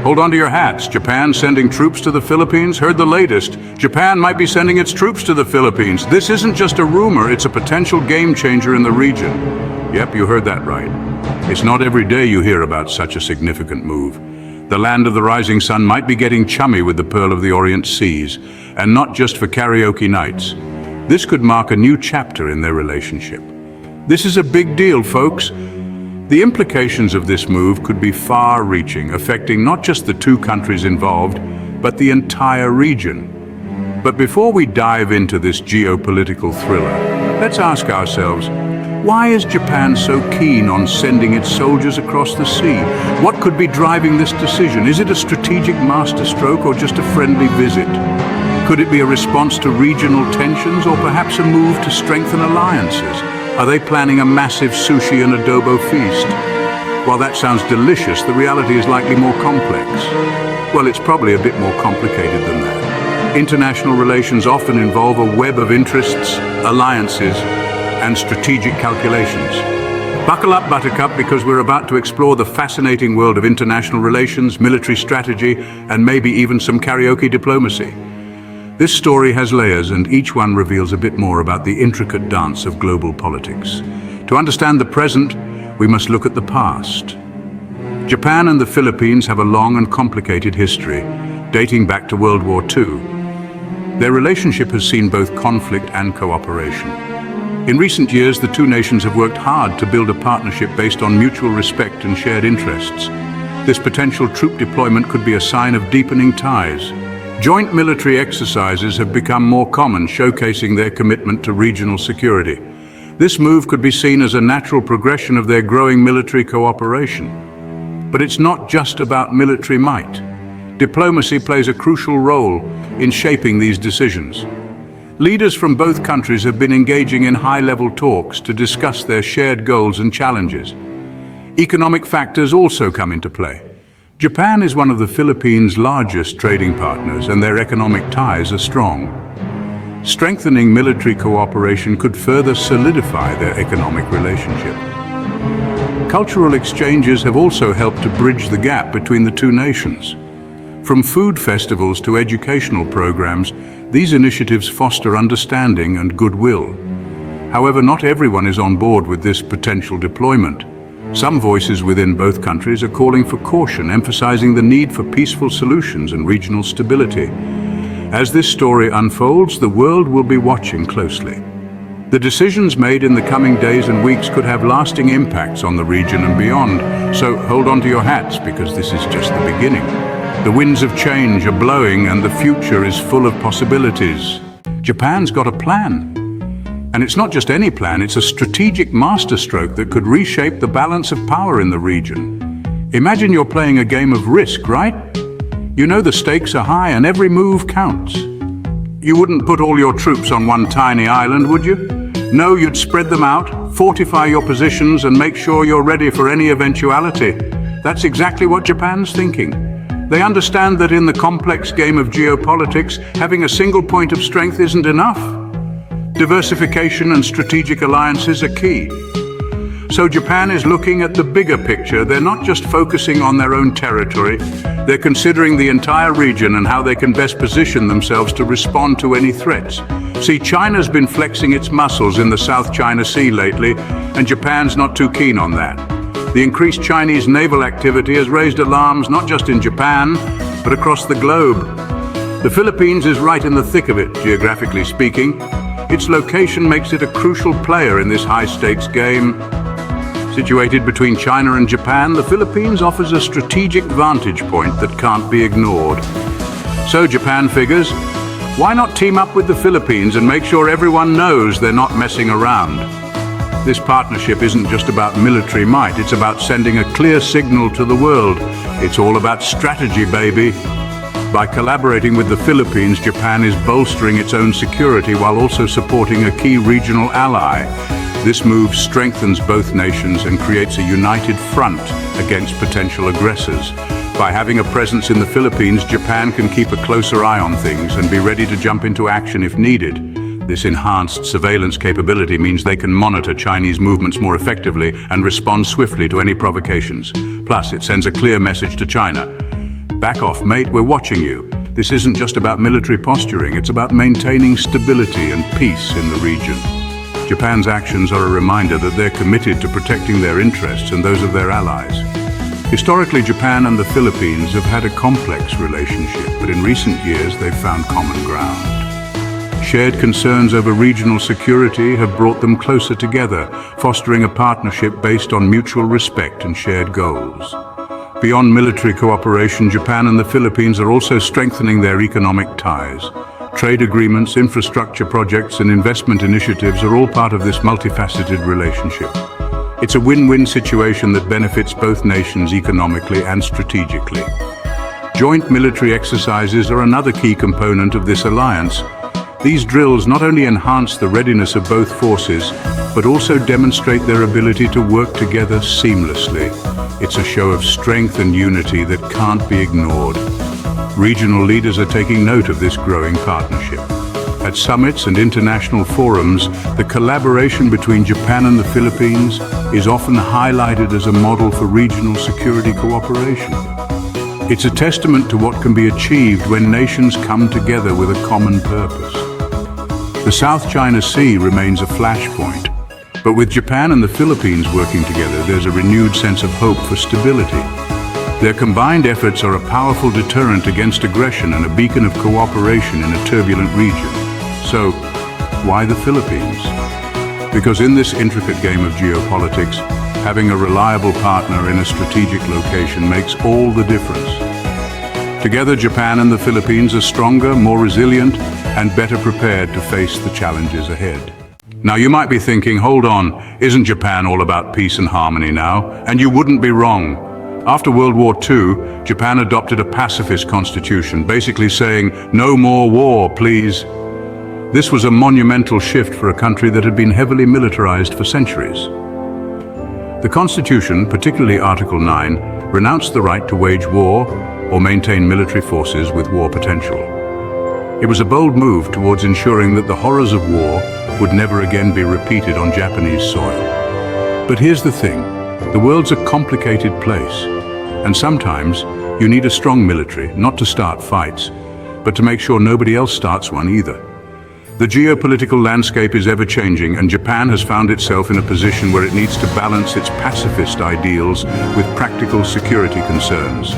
Hold on to your hats. Japan sending troops to the Philippines? Heard the latest. Japan might be sending its troops to the Philippines. This isn't just a rumor, it's a potential game changer in the region. Yep, you heard that right. It's not every day you hear about such a significant move. The land of the rising sun might be getting chummy with the Pearl of the Orient Seas, and not just for karaoke nights. This could mark a new chapter in their relationship. This is a big deal, folks. The implications of this move could be far-reaching, affecting not just the two countries involved, but the entire region. But before we dive into this geopolitical thriller, let's ask ourselves, why is Japan so keen on sending its soldiers across the sea? What could be driving this decision? Is it a strategic masterstroke or just a friendly visit? Could it be a response to regional tensions or perhaps a move to strengthen alliances? Are they planning a massive sushi and adobo feast? While that sounds delicious, the reality is likely more complex. Well, it's probably a bit more complicated than that. International relations often involve a web of interests, alliances, and strategic calculations. Buckle up, Buttercup, because we're about to explore the fascinating world of international relations, military strategy, and maybe even some karaoke diplomacy. This story has layers, and each one reveals a bit more about the intricate dance of global politics. To understand the present, we must look at the past. Japan and the Philippines have a long and complicated history, dating back to World War II. Their relationship has seen both conflict and cooperation. In recent years, the two nations have worked hard to build a partnership based on mutual respect and shared interests. This potential troop deployment could be a sign of deepening ties. Joint military exercises have become more common, showcasing their commitment to regional security. This move could be seen as a natural progression of their growing military cooperation. But it's not just about military might. Diplomacy plays a crucial role in shaping these decisions. Leaders from both countries have been engaging in high-level talks to discuss their shared goals and challenges. Economic factors also come into play. Japan is one of the Philippines' largest trading partners, and their economic ties are strong. Strengthening military cooperation could further solidify their economic relationship. Cultural exchanges have also helped to bridge the gap between the two nations. From food festivals to educational programs, these initiatives foster understanding and goodwill. However, not everyone is on board with this potential deployment. Some voices within both countries are calling for caution, emphasizing the need for peaceful solutions and regional stability. As this story unfolds, the world will be watching closely. The decisions made in the coming days and weeks could have lasting impacts on the region and beyond, so hold on to your hats because this is just the beginning. The winds of change are blowing and the future is full of possibilities. Japan's got a plan. And it's not just any plan, it's a strategic masterstroke that could reshape the balance of power in the region. Imagine you're playing a game of Risk, right? You know the stakes are high and every move counts. You wouldn't put all your troops on one tiny island, would you? No, you'd spread them out, fortify your positions, and make sure you're ready for any eventuality. That's exactly what Japan's thinking. They understand that in the complex game of geopolitics, having a single point of strength isn't enough. Diversification and strategic alliances are key. So Japan is looking at the bigger picture. They're not just focusing on their own territory, they're considering the entire region and how they can best position themselves to respond to any threats. See, China's been flexing its muscles in the South China Sea lately, and Japan's not too keen on that. The increased Chinese naval activity has raised alarms not just in Japan, but across the globe. The Philippines is right in the thick of it, geographically speaking. Its location makes it a crucial player in this high-stakes game. Situated between China and Japan, the Philippines offers a strategic vantage point that can't be ignored. So Japan figures, why not team up with the Philippines and make sure everyone knows they're not messing around? This partnership isn't just about military might, it's about sending a clear signal to the world. It's all about strategy, baby. By collaborating with the Philippines, Japan is bolstering its own security while also supporting a key regional ally. This move strengthens both nations and creates a united front against potential aggressors. By having a presence in the Philippines, Japan can keep a closer eye on things and be ready to jump into action if needed. This enhanced surveillance capability means they can monitor Chinese movements more effectively and respond swiftly to any provocations. Plus, it sends a clear message to China. Back off, mate, we're watching you. This isn't just about military posturing, it's about maintaining stability and peace in the region. Japan's actions are a reminder that they're committed to protecting their interests and those of their allies. Historically, Japan and the Philippines have had a complex relationship, but in recent years they've found common ground. Shared concerns over regional security have brought them closer together, fostering a partnership based on mutual respect and shared goals. Beyond military cooperation, Japan and the Philippines are also strengthening their economic ties. Trade agreements, infrastructure projects, and investment initiatives are all part of this multifaceted relationship. It's a win-win situation that benefits both nations economically and strategically. Joint military exercises are another key component of this alliance. These drills not only enhance the readiness of both forces, but also demonstrate their ability to work together seamlessly. It's a show of strength and unity that can't be ignored. Regional leaders are taking note of this growing partnership. At summits and international forums, the collaboration between Japan and the Philippines is often highlighted as a model for regional security cooperation. It's a testament to what can be achieved when nations come together with a common purpose. The South China Sea remains a flashpoint, but with Japan and the Philippines working together, there's a renewed sense of hope for stability. Their combined efforts are a powerful deterrent against aggression and a beacon of cooperation in a turbulent region. So, why the Philippines? Because in this intricate game of geopolitics, having a reliable partner in a strategic location makes all the difference. Together, Japan and the Philippines are stronger, more resilient, and better prepared to face the challenges ahead. Now, you might be thinking, hold on, isn't Japan all about peace and harmony now? And you wouldn't be wrong. After World War II, Japan adopted a pacifist constitution, basically saying, no more war, please. This was a monumental shift for a country that had been heavily militarized for centuries. The Constitution, particularly Article 9, renounced the right to wage war or maintain military forces with war potential. It was a bold move towards ensuring that the horrors of war would never again be repeated on Japanese soil. But here's the thing, the world's a complicated place, and sometimes you need a strong military, not to start fights, but to make sure nobody else starts one either. The geopolitical landscape is ever-changing, and Japan has found itself in a position where it needs to balance its pacifist ideals with practical security concerns.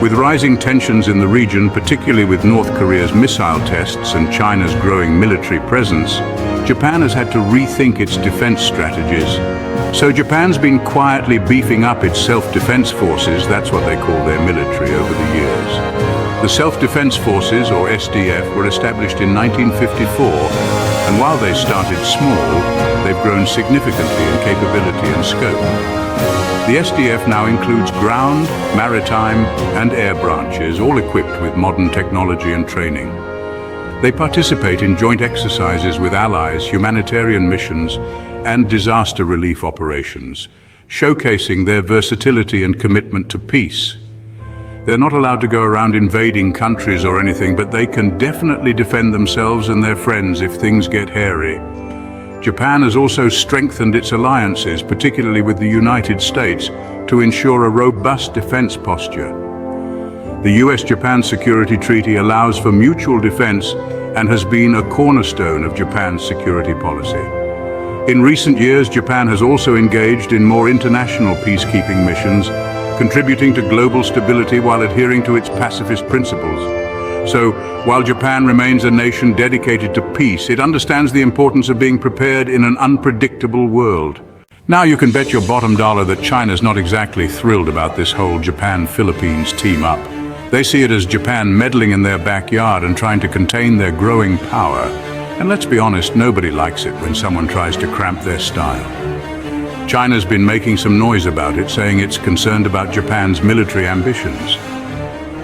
With rising tensions in the region, particularly with North Korea's missile tests and China's growing military presence, Japan has had to rethink its defense strategies. So Japan's been quietly beefing up its self-defense forces, that's what they call their military, over the years. The Self-Defense Forces, or SDF, were established in 1954, and while they started small, they've grown significantly in capability and scope. The SDF now includes ground, maritime, and air branches, all equipped with modern technology and training. They participate in joint exercises with allies, humanitarian missions, and disaster relief operations, showcasing their versatility and commitment to peace. They're not allowed to go around invading countries or anything, but they can definitely defend themselves and their friends if things get hairy. Japan has also strengthened its alliances, particularly with the United States, to ensure a robust defense posture. The US-Japan Security Treaty allows for mutual defense and has been a cornerstone of Japan's security policy. In recent years, Japan has also engaged in more international peacekeeping missions, contributing to global stability while adhering to its pacifist principles. So, while Japan remains a nation dedicated to peace, it understands the importance of being prepared in an unpredictable world. Now you can bet your bottom dollar that China's not exactly thrilled about this whole Japan-Philippines team-up. They see it as Japan meddling in their backyard and trying to contain their growing power. And let's be honest, nobody likes it when someone tries to cramp their style. China's been making some noise about it, saying it's concerned about Japan's military ambitions.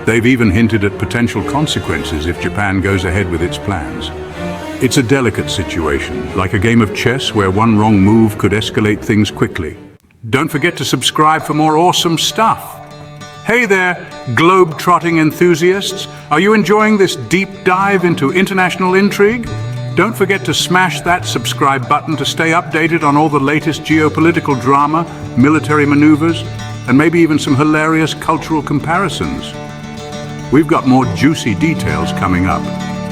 They've even hinted at potential consequences if Japan goes ahead with its plans. It's a delicate situation, like a game of chess where one wrong move could escalate things quickly. Don't forget to subscribe for more awesome stuff. Hey there, globe-trotting enthusiasts. Are you enjoying this deep dive into international intrigue? Don't forget to smash that subscribe button to stay updated on all the latest geopolitical drama, military maneuvers, and maybe even some hilarious cultural comparisons. We've got more juicy details coming up,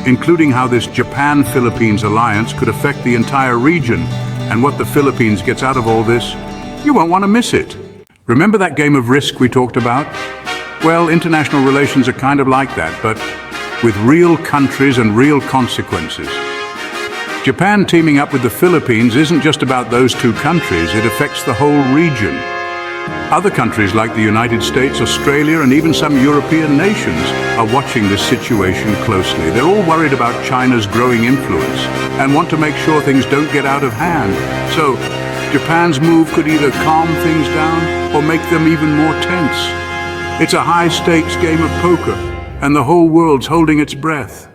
including how this Japan-Philippines alliance could affect the entire region and what the Philippines gets out of all this. You won't want to miss it. Remember that game of Risk we talked about? Well, international relations are kind of like that, but with real countries and real consequences. Japan teaming up with the Philippines isn't just about those two countries, it affects the whole region. Other countries like the United States, Australia, and even some European nations are watching this situation closely. They're all worried about China's growing influence and want to make sure things don't get out of hand. So, Japan's move could either calm things down or make them even more tense. It's a high-stakes game of poker, and the whole world's holding its breath.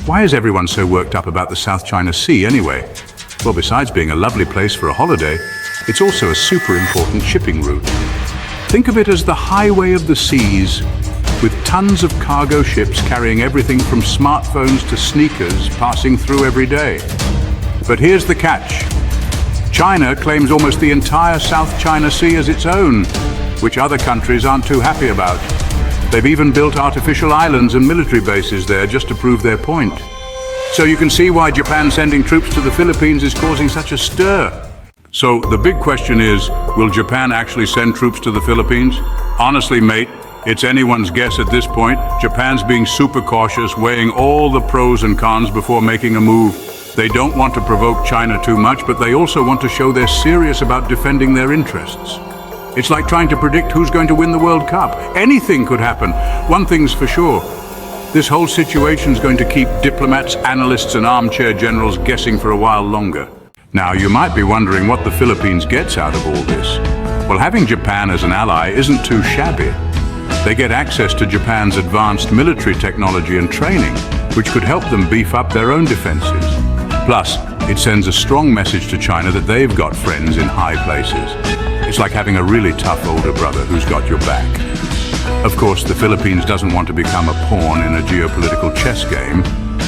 Why is everyone so worked up about the South China Sea anyway? Well, besides being a lovely place for a holiday, it's also a super important shipping route. Think of it as the highway of the seas, with tons of cargo ships carrying everything from smartphones to sneakers passing through every day. But here's the catch. China claims almost the entire South China Sea as its own, which other countries aren't too happy about. They've even built artificial islands and military bases there just to prove their point. So you can see why Japan sending troops to the Philippines is causing such a stir. So the big question is, will Japan actually send troops to the Philippines? Honestly, mate, it's anyone's guess at this point. Japan's being super cautious, weighing all the pros and cons before making a move. They don't want to provoke China too much, but they also want to show they're serious about defending their interests. It's like trying to predict who's going to win the World Cup. Anything could happen. One thing's for sure. This whole situation's going to keep diplomats, analysts, and armchair generals guessing for a while longer. Now, you might be wondering what the Philippines gets out of all this. Well, having Japan as an ally isn't too shabby. They get access to Japan's advanced military technology and training, which could help them beef up their own defenses. Plus, it sends a strong message to China that they've got friends in high places. It's like having a really tough older brother who's got your back. Of course, the Philippines doesn't want to become a pawn in a geopolitical chess game,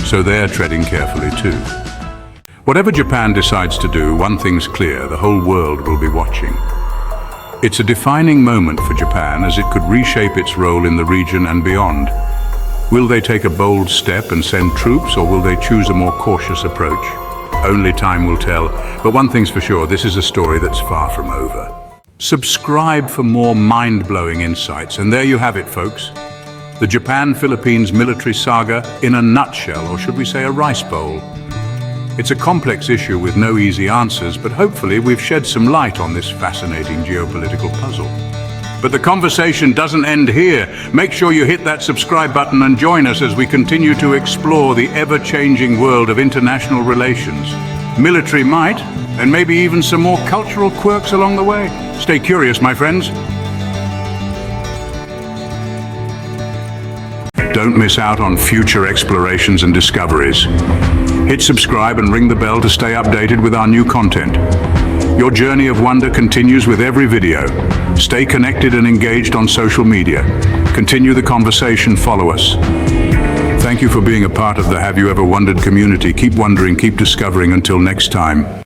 so they're treading carefully too. Whatever Japan decides to do, one thing's clear, the whole world will be watching. It's a defining moment for Japan as it could reshape its role in the region and beyond. Will they take a bold step and send troops, or will they choose a more cautious approach? Only time will tell, but one thing's for sure, this is a story that's far from over. Subscribe for more mind-blowing insights, and there you have it, folks. The Japan-Philippines military saga in a nutshell, or should we say a rice bowl. It's a complex issue with no easy answers, but hopefully we've shed some light on this fascinating geopolitical puzzle. But the conversation doesn't end here. Make sure you hit that subscribe button and join us as we continue to explore the ever-changing world of international relations, military might, and maybe even some more cultural quirks along the way. Stay curious, my friends. Don't miss out on future explorations and discoveries. Hit subscribe and ring the bell to stay updated with our new content. Your journey of wonder continues with every video. Stay connected and engaged on social media. Continue the conversation, follow us. Thank you for being a part of the Have You Ever Wondered community. Keep wondering, keep discovering. Until next time.